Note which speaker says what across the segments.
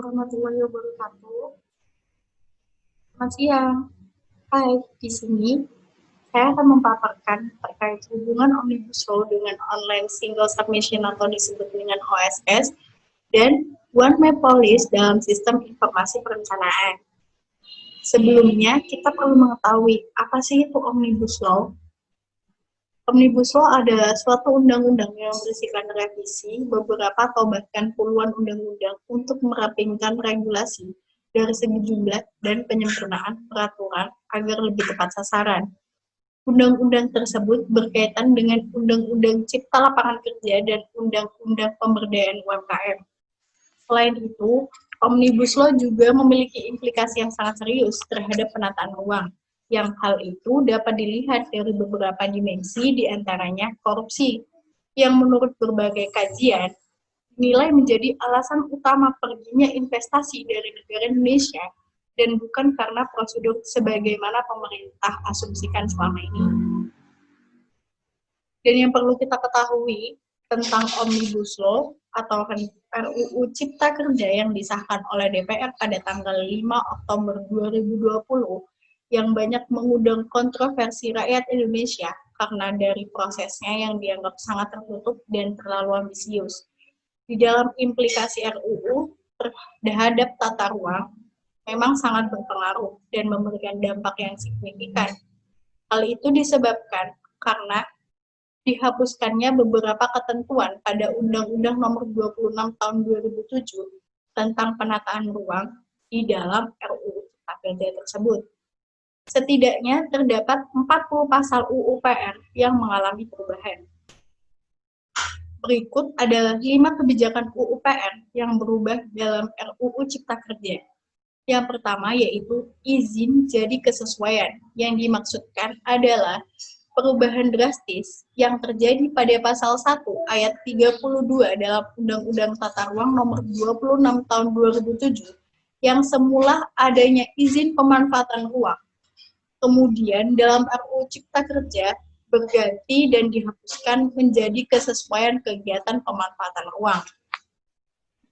Speaker 1: warahmatullahi wabarakatuh. Selamat siang. Hai, di sini saya akan memaparkan terkait hubungan Omnibus Law dengan Online Single Submission atau disebut dengan OSS dan One Map Policy dalam sistem informasi perencanaan. Sebelumnya, kita perlu mengetahui apa sih itu Omnibus Law. Omnibus Law adalah suatu undang-undang yang berisikan revisi beberapa atau bahkan puluhan undang-undang untuk merampingkan regulasi dari segi jumlah dan penyempurnaan peraturan agar lebih tepat sasaran. Undang-undang tersebut berkaitan dengan Undang-Undang Cipta Lapangan Kerja dan Undang-Undang Pemberdayaan UMKM. Selain itu, Omnibus Law juga memiliki implikasi yang sangat serius terhadap penataan ruang, yang hal itu dapat dilihat dari beberapa dimensi, diantaranya korupsi, yang menurut berbagai kajian dinilai menjadi alasan utama perginya investasi dari negara Indonesia dan bukan karena prosedur sebagaimana pemerintah asumsikan selama ini. Dan yang perlu kita ketahui tentang Omnibus Law atau RUU Cipta Kerja yang disahkan oleh DPR pada tanggal 5 Oktober 2020 yang banyak mengundang kontroversi rakyat Indonesia karena dari prosesnya yang dianggap sangat tertutup dan terlalu ambisius. Di dalam implikasi RUU terhadap tata ruang memang sangat berpengaruh dan memberikan dampak yang signifikan. Hal itu disebabkan karena dihapuskannya beberapa ketentuan pada Undang-Undang Nomor 26 Tahun 2007 tentang penataan ruang di dalam RUU Cipta Kerja tersebut. Setidaknya terdapat 40 pasal UU-PR yang mengalami perubahan. Berikut adalah 5 kebijakan UU-PR yang berubah dalam RUU Cipta Kerja. Yang pertama yaitu izin jadi kesesuaian. Yang dimaksudkan adalah perubahan drastis yang terjadi pada pasal 1 ayat 32 dalam Undang-Undang Tata Ruang Nomor 26 Tahun 2007 yang semula adanya izin pemanfaatan ruang. Kemudian dalam RUU Cipta Kerja berganti dan dihapuskan menjadi kesesuaian kegiatan pemanfaatan ruang.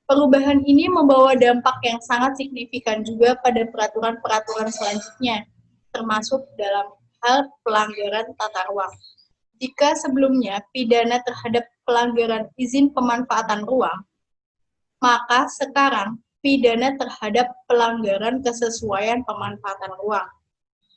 Speaker 1: Perubahan ini membawa dampak yang sangat signifikan juga pada peraturan-peraturan selanjutnya, termasuk dalam hal pelanggaran tata ruang. Jika sebelumnya pidana terhadap pelanggaran izin pemanfaatan ruang, maka sekarang pidana terhadap pelanggaran kesesuaian pemanfaatan ruang.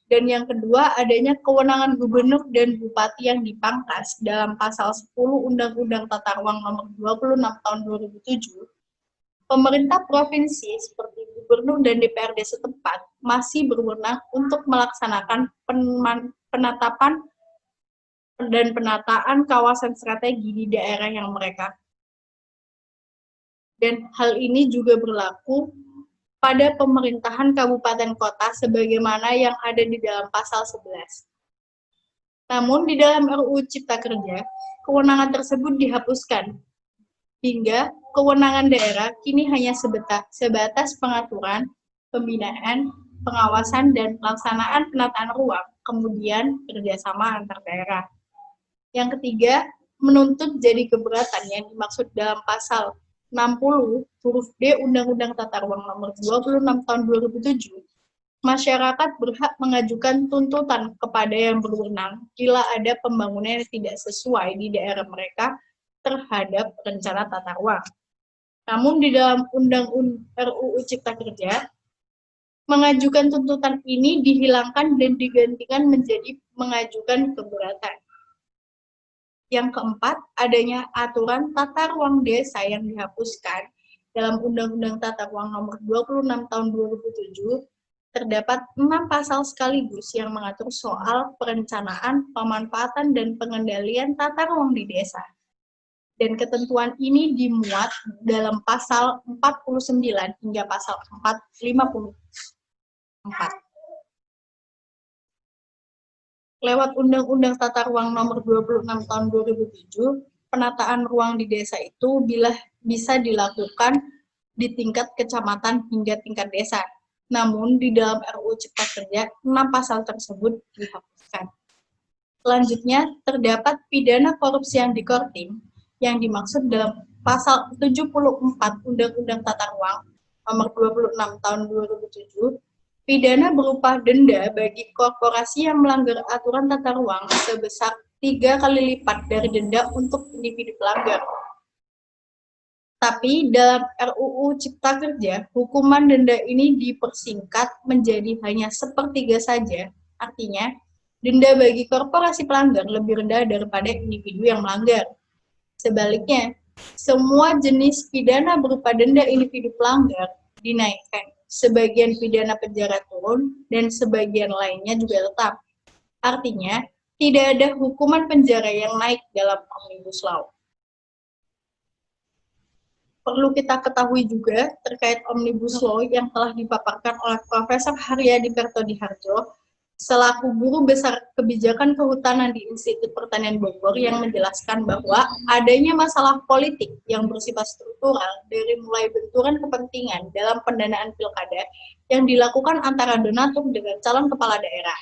Speaker 1: Dan yang kedua, adanya kewenangan gubernur dan bupati yang dipangkas dalam pasal 10 Undang-Undang Tata Ruang Nomor 26 Tahun 2007. Pemerintah provinsi seperti gubernur dan DPRD setempat masih berwenang untuk melaksanakan penetapan dan penataan kawasan strategi di daerah yang mereka. Dan hal ini juga berlaku pada pemerintahan kabupaten kota sebagaimana yang ada di dalam pasal 11. Namun di dalam RUU Cipta Kerja, kewenangan tersebut dihapuskan hingga kewenangan daerah kini hanya sebatas pengaturan, pembinaan, pengawasan, dan pelaksanaan penataan ruang, kemudian kerjasama antar daerah. Yang ketiga, menuntut jadi keberatan yang dimaksud dalam pasal 60 huruf D Undang-Undang Tata Ruang Nomor 26 Tahun 2007, masyarakat berhak mengajukan tuntutan kepada yang berwenang bila ada pembangunan yang tidak sesuai di daerah mereka terhadap rencana tata ruang. Namun di dalam RUU Cipta Kerja, mengajukan tuntutan ini dihilangkan dan digantikan menjadi mengajukan keberatan. Yang keempat, adanya aturan tata ruang desa yang dihapuskan dalam Undang-Undang Tata Ruang Nomor 26 Tahun 2007, terdapat 6 pasal sekaligus yang mengatur soal perencanaan, pemanfaatan, dan pengendalian tata ruang di desa. Dan ketentuan ini dimuat dalam pasal 49 hingga pasal 454. Lewat Undang-Undang Tata Ruang Nomor 26 Tahun 2007, penataan ruang di desa itu bisa dilakukan di tingkat kecamatan hingga tingkat desa. Namun di dalam RUU Cipta Kerja, 6 pasal tersebut dihapuskan. Selanjutnya, terdapat pidana korupsi yang dikorting yang dimaksud dalam pasal 74 Undang-Undang Tata Ruang Nomor 26 Tahun 2007, pidana berupa denda bagi korporasi yang melanggar aturan tata ruang sebesar 3 kali lipat dari denda untuk individu pelanggar. Tapi dalam RUU Cipta Kerja, hukuman denda ini dipersingkat menjadi hanya sepertiga saja. Artinya, denda bagi korporasi pelanggar lebih rendah daripada individu yang melanggar. Sebaliknya, semua jenis pidana berupa denda individu pelanggar dinaikkan. Sebagian pidana penjara turun dan sebagian lainnya juga tetap. Artinya, tidak ada hukuman penjara yang naik dalam Omnibus Law. Perlu kita ketahui juga terkait Omnibus Law yang telah dipaparkan oleh Profesor Haryadi Kertodiharjo selaku Guru Besar Kebijakan Kehutanan di Institut Pertanian Bogor yang menjelaskan bahwa adanya masalah politik yang bersifat struktural dari mulai benturan kepentingan dalam pendanaan pilkada yang dilakukan antara donatur dengan calon kepala daerah,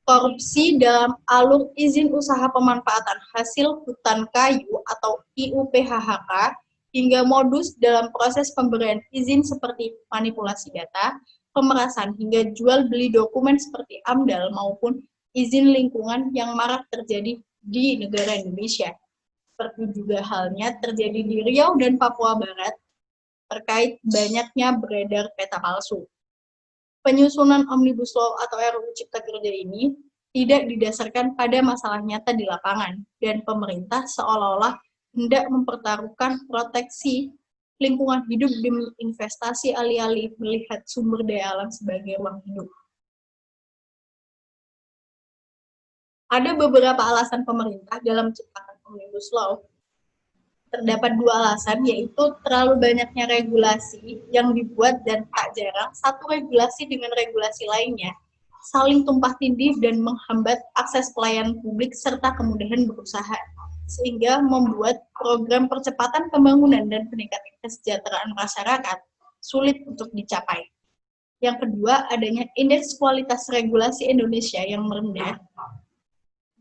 Speaker 1: korupsi dalam alur izin usaha pemanfaatan hasil hutan kayu atau IUPHHK, hingga modus dalam proses pemberian izin seperti manipulasi data, pemerasan, hingga jual beli dokumen seperti AMDAL maupun izin lingkungan yang marak terjadi di negara Indonesia. Seperti juga halnya terjadi di Riau dan Papua Barat terkait banyaknya beredar peta palsu. Penyusunan Omnibus Law atau RUU Cipta Kerja ini tidak didasarkan pada masalah nyata di lapangan, dan pemerintah seolah-olah hendak mempertaruhkan proteksi lingkungan hidup demi investasi alih-alih melihat sumber daya alam sebagai ruang hidup. Ada beberapa alasan pemerintah dalam menciptakan Omnibus Law. Terdapat dua alasan, yaitu terlalu banyaknya regulasi yang dibuat dan tak jarang satu regulasi dengan regulasi lainnya saling tumpah tindih dan menghambat akses pelayanan publik serta kemudahan berusaha, sehingga membuat program percepatan pembangunan dan peningkatan kesejahteraan masyarakat sulit untuk dicapai. Yang kedua, adanya indeks kualitas regulasi Indonesia yang merendah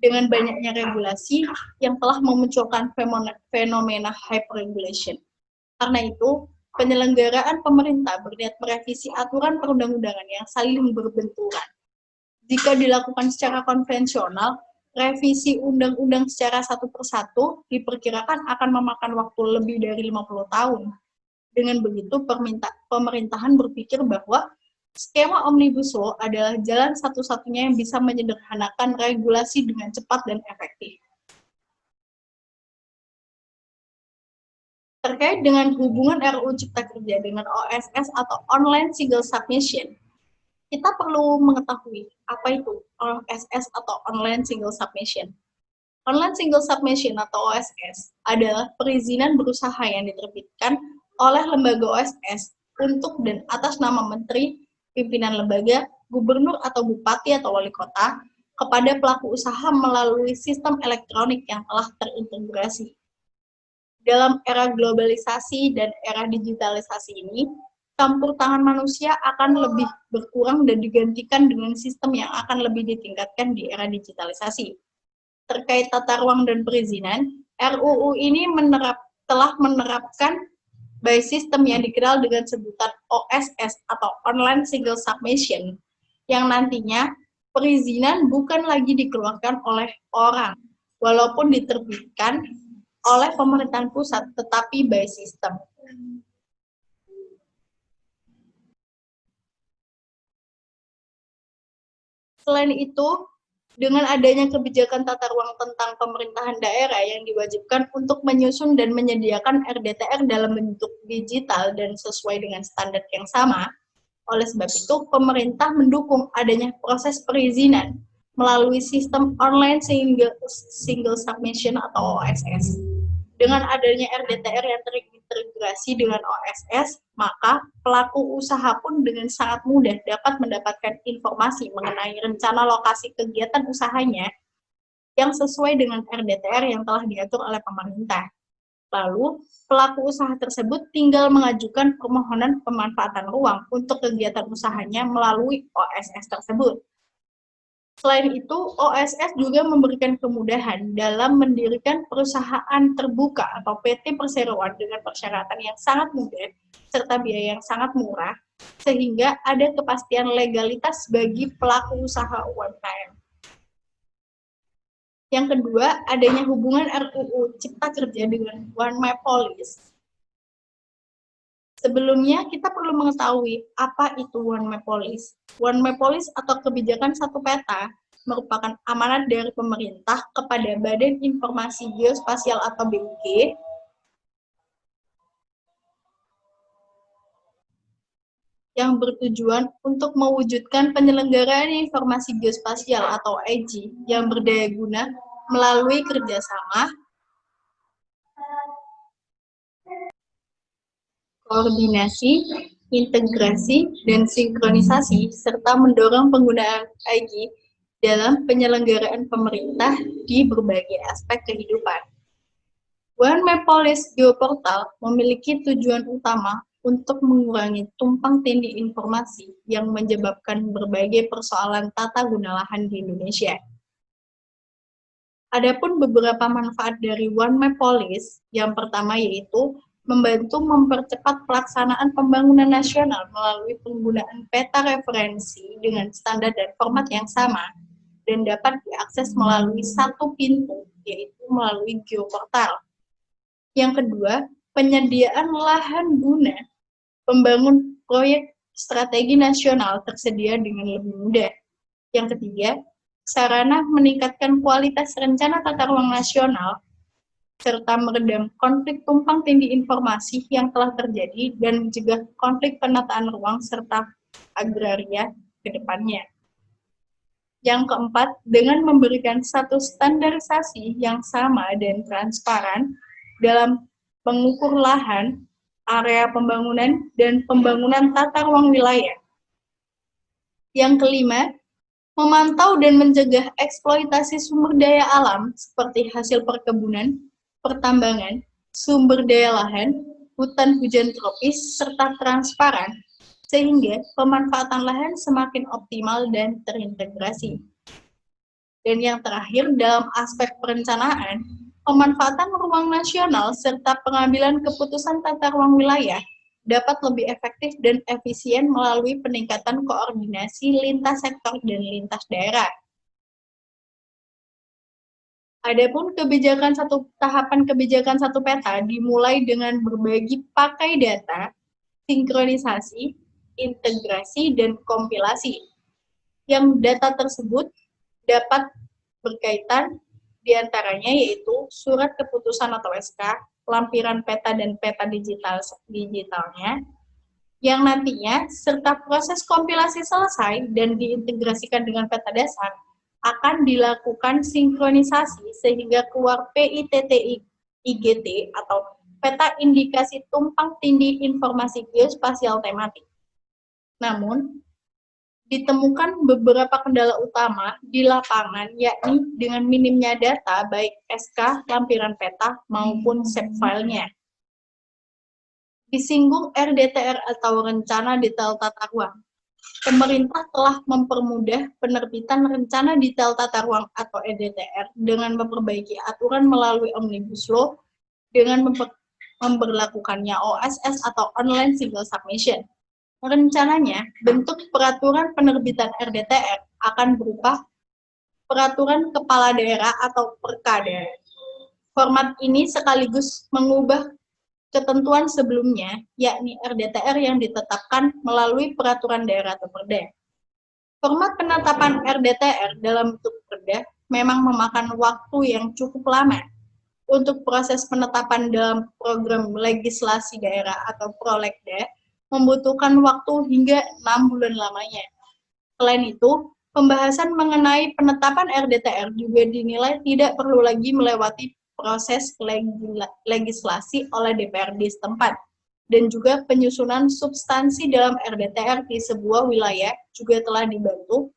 Speaker 1: dengan banyaknya regulasi yang telah memunculkan fenomena hyperregulation. Karena itu, penyelenggaraan pemerintah berniat merevisi aturan perundang-undangan yang saling berbenturan. Jika dilakukan secara konvensional, revisi undang-undang secara satu persatu diperkirakan akan memakan waktu lebih dari 50 tahun. Dengan begitu, pemerintahan berpikir bahwa skema Omnibus Law adalah jalan satu-satunya yang bisa menyederhanakan regulasi dengan cepat dan efektif. Terkait dengan hubungan RUU Cipta Kerja dengan OSS atau Online Single Submission, kita perlu mengetahui apa itu OSS atau Online Single Submission. Online Single Submission atau OSS adalah perizinan berusaha yang diterbitkan oleh lembaga OSS untuk dan atas nama menteri, pimpinan lembaga, gubernur atau bupati atau wali kota kepada pelaku usaha melalui sistem elektronik yang telah terintegrasi. Dalam era globalisasi dan era digitalisasi ini, campur tangan manusia akan lebih berkurang dan digantikan dengan sistem yang akan lebih ditingkatkan di era digitalisasi. Terkait tata ruang dan perizinan, RUU ini telah menerapkan by system yang dikenal dengan sebutan OSS atau Online Single Submission, yang nantinya perizinan bukan lagi dikeluarkan oleh orang, walaupun diterbitkan oleh pemerintahan pusat, tetapi by system. Selain itu, dengan adanya kebijakan tata ruang tentang pemerintahan daerah yang diwajibkan untuk menyusun dan menyediakan RDTR dalam bentuk digital dan sesuai dengan standar yang sama, oleh sebab itu pemerintah mendukung adanya proses perizinan melalui sistem Online Single Submission atau OSS. Dengan adanya RDTR yang terintegrasi dengan OSS, maka pelaku usaha pun dengan sangat mudah dapat mendapatkan informasi mengenai rencana lokasi kegiatan usahanya yang sesuai dengan RDTR yang telah diatur oleh pemerintah. Lalu, pelaku usaha tersebut tinggal mengajukan permohonan pemanfaatan ruang untuk kegiatan usahanya melalui OSS tersebut. Selain itu, OSS juga memberikan kemudahan dalam mendirikan perusahaan terbuka atau PT perseroan dengan persyaratan yang sangat mudah serta biaya yang sangat murah, sehingga ada kepastian legalitas bagi pelaku usaha UMKM. Yang kedua, adanya hubungan RUU Cipta Kerja dengan One Map Policy. Sebelumnya, kita perlu mengetahui apa itu One Map Policy. One Map Policy atau kebijakan satu peta merupakan amanat dari pemerintah kepada Badan Informasi Geospasial atau BIG yang bertujuan untuk mewujudkan penyelenggaraan informasi geospasial atau IG yang berdaya guna melalui kerjasama, koordinasi, integrasi, dan sinkronisasi, serta mendorong penggunaan IG dalam penyelenggaraan pemerintah di berbagai aspek kehidupan. One Map Policy Geoportal memiliki tujuan utama untuk mengurangi tumpang tindih informasi yang menyebabkan berbagai persoalan tata guna lahan di Indonesia. Adapun beberapa manfaat dari One Map Policy, yang pertama yaitu membantu mempercepat pelaksanaan pembangunan nasional melalui penggunaan peta referensi dengan standar dan format yang sama dan dapat diakses melalui satu pintu, yaitu melalui geoportal. Yang kedua, penyediaan lahan guna pembangun proyek strategi nasional tersedia dengan lebih mudah. Yang ketiga, sarana meningkatkan kualitas rencana tata ruang nasional serta meredam konflik tumpang tindih informasi yang telah terjadi dan mencegah konflik penataan ruang serta agraria ke depannya. Yang keempat, dengan memberikan satu standarisasi yang sama dan transparan dalam mengukur lahan, area pembangunan, dan pembangunan tata ruang wilayah. Yang kelima, memantau dan mencegah eksploitasi sumber daya alam seperti hasil perkebunan, pertambangan, sumber daya lahan, hutan hujan tropis, serta transparan, sehingga pemanfaatan lahan semakin optimal dan terintegrasi. Dan yang terakhir, dalam aspek perencanaan, pemanfaatan ruang nasional serta pengambilan keputusan tata ruang wilayah dapat lebih efektif dan efisien melalui peningkatan koordinasi lintas sektor dan lintas daerah. Adapun tahapan kebijakan satu peta dimulai dengan berbagi pakai data, sinkronisasi, integrasi, dan kompilasi. Yang data tersebut dapat berkaitan diantaranya yaitu surat keputusan atau SK, lampiran peta dan peta digitalnya, yang nantinya serta proses kompilasi selesai dan diintegrasikan dengan peta dasar akan dilakukan sinkronisasi sehingga keluar PITT-IGT atau peta indikasi tumpang tindih informasi geospasial tematik. Namun, ditemukan beberapa kendala utama di lapangan, yakni dengan minimnya data baik SK, lampiran peta, maupun shape filenya. Disinggung RDTR atau Rencana Detail Tata Ruang. Pemerintah telah mempermudah penerbitan Rencana Detail Tata Ruang atau RDTR dengan memperbaiki aturan melalui Omnibus Law dengan memberlakukannya OSS atau Online Single Submission. Rencananya, bentuk peraturan penerbitan RDTR akan berupa peraturan kepala daerah atau Perkada. Format ini sekaligus mengubah ketentuan sebelumnya, yakni RDTR yang ditetapkan melalui peraturan daerah atau Perda. Format penetapan RDTR dalam bentuk Perda memang memakan waktu yang cukup lama. Untuk proses penetapan dalam program legislasi daerah atau Prolegda membutuhkan waktu hingga 6 bulan lamanya. Selain itu, pembahasan mengenai penetapan RDTR juga dinilai tidak perlu lagi melewati proses legislasi oleh DPRD setempat, dan juga penyusunan substansi dalam RDTR di sebuah wilayah juga telah dibantu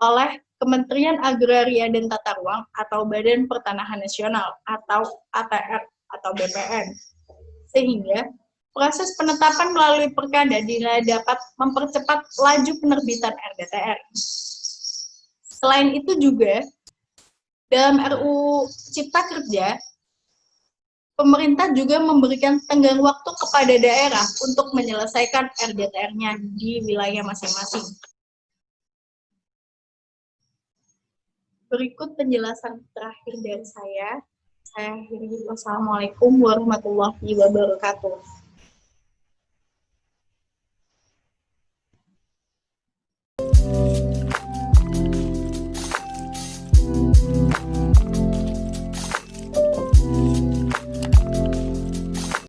Speaker 1: oleh Kementerian Agraria dan Tata Ruang atau Badan Pertanahan Nasional atau ATR atau BPN. Sehingga proses penetapan melalui Perkada dinilai dapat mempercepat laju penerbitan RDTR. Selain itu juga, dalam RUU Cipta Kerja, pemerintah juga memberikan tenggang waktu kepada daerah untuk menyelesaikan RDTR-nya di wilayah masing-masing. Berikut penjelasan terakhir dari saya. Saya akhiri. Wassalamualaikum warahmatullahi wabarakatuh.